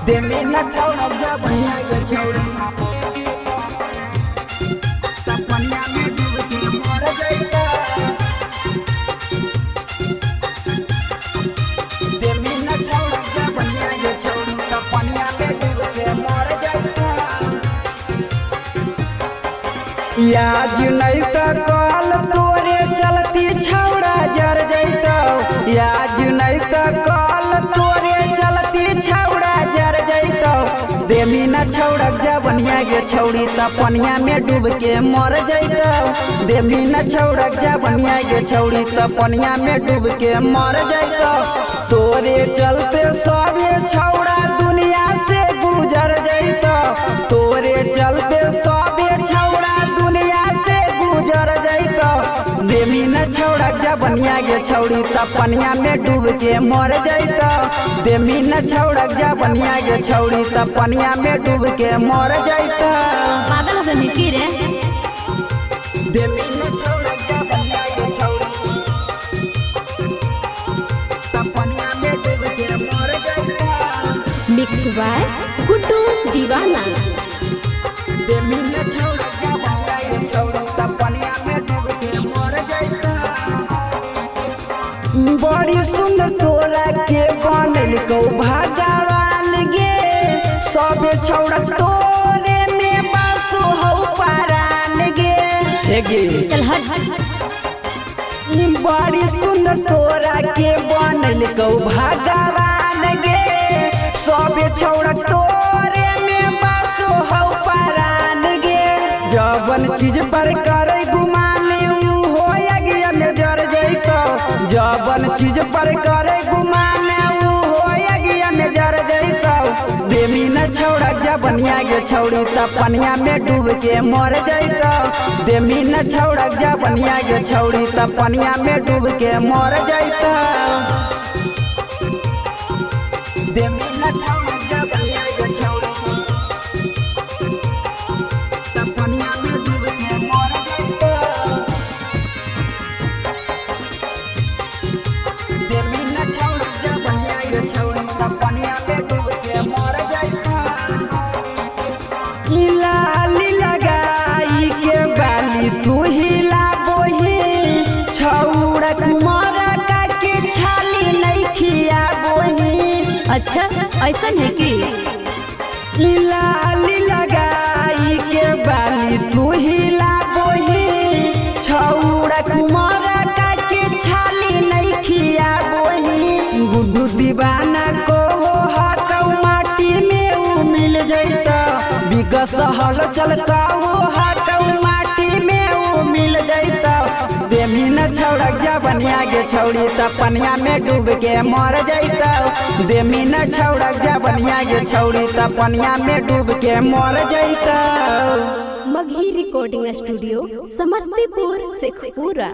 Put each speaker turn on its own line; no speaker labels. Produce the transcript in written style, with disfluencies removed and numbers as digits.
देमी न छौड़ा जा भैया के छौड़ी तपनिया में डूब के मर जाइता। देमी न छौड़ा जा भैया के छौड़ी तपनिया में डूब के मर जाइता। याद नहीं तो कल तोरे चलती छौड़ा जर जैतो। याद नहीं तो कल तोरे चलती छौड़ा जर जैतो। देमी न छौड़क जा बनिया गे छौड़ी तपनिया में डूब के मर जैतो। देमी न छौड़क जा बनिया गे छौड़ी तपनिया में डूब के मर जैतो। तोरे चलते सबे छौड़ा दुनिया से गुजर जैतो। तोरे चलते सबे छौड़ा दुनिया से गुजर जैतो। देमी न छौड़क जा बनिया गे छौड़ी तपनिया में डूब के मर जैतो। देमी न छौड़क जा बनिया गे छौड़ी तपनिया में डूब के मर जैतो।
पागल हो गई की रे।
देमी न छौड़क जा बनिया गे छौड़ी तपनिया में डूब के मर जैतो।
मिक्स बाय गुड्डू दीवाना।
देमी न छौड़क जा बनिया गे छौड़ी तपनिया में डूब के मर जैतो। बड़ी सुंदर तोरा के बनल को भगवान गे। सबे छौड़ा तोरे में बसो हो परान गे।
चल हट।
बड़ी सुंदर तोरा के बनल को भगवान गे। सबे छौड़ा तोरे में बसो हो परान गे। जवन चीज पर करे गुमाने उ हो अगिया में जर जैतो। जवन चीज पर करे गुमाने उ हो अगिया में जर जैतो। देमी न छौड़क जा बनिया गे छौड़ी तपनिया में डूब के मर जैतो। देमी न छौड़क जा बनिया गे छौड़ी तपनिया में डूब के मर जैतो। देमी न छौड़क जा बनिया गे छौड़ी तपनिया में डूब के मर जैतो। देमी न छौड़क जा बनिया गे छौड़ी तपनिया में डूब के मर जैतो। लाली लगाई के बाली तू हिला बोही। छौड़क मरा का के छाली नहीं खिया बोही।
अच्छा ऐसा है कि
लाली लगाई के बाली तू हिला बोही। छौड़क मरा का के छाली नहीं खिया बोही। गुड्डू दीवाना को हकौ माटी में उ मिल जैतो। विगस हल चलता हो हकौ माटी में उ मिल जैतो। देमी न छौड़क जा बनिया गे छौड़ी तपनिया में डूब के मर जैतो। देमी न छौड़क जा बनिया गे छौड़ी तपनिया में डूब के मर जैतो।
Magahi recording studio Samastipur Sheikhpura.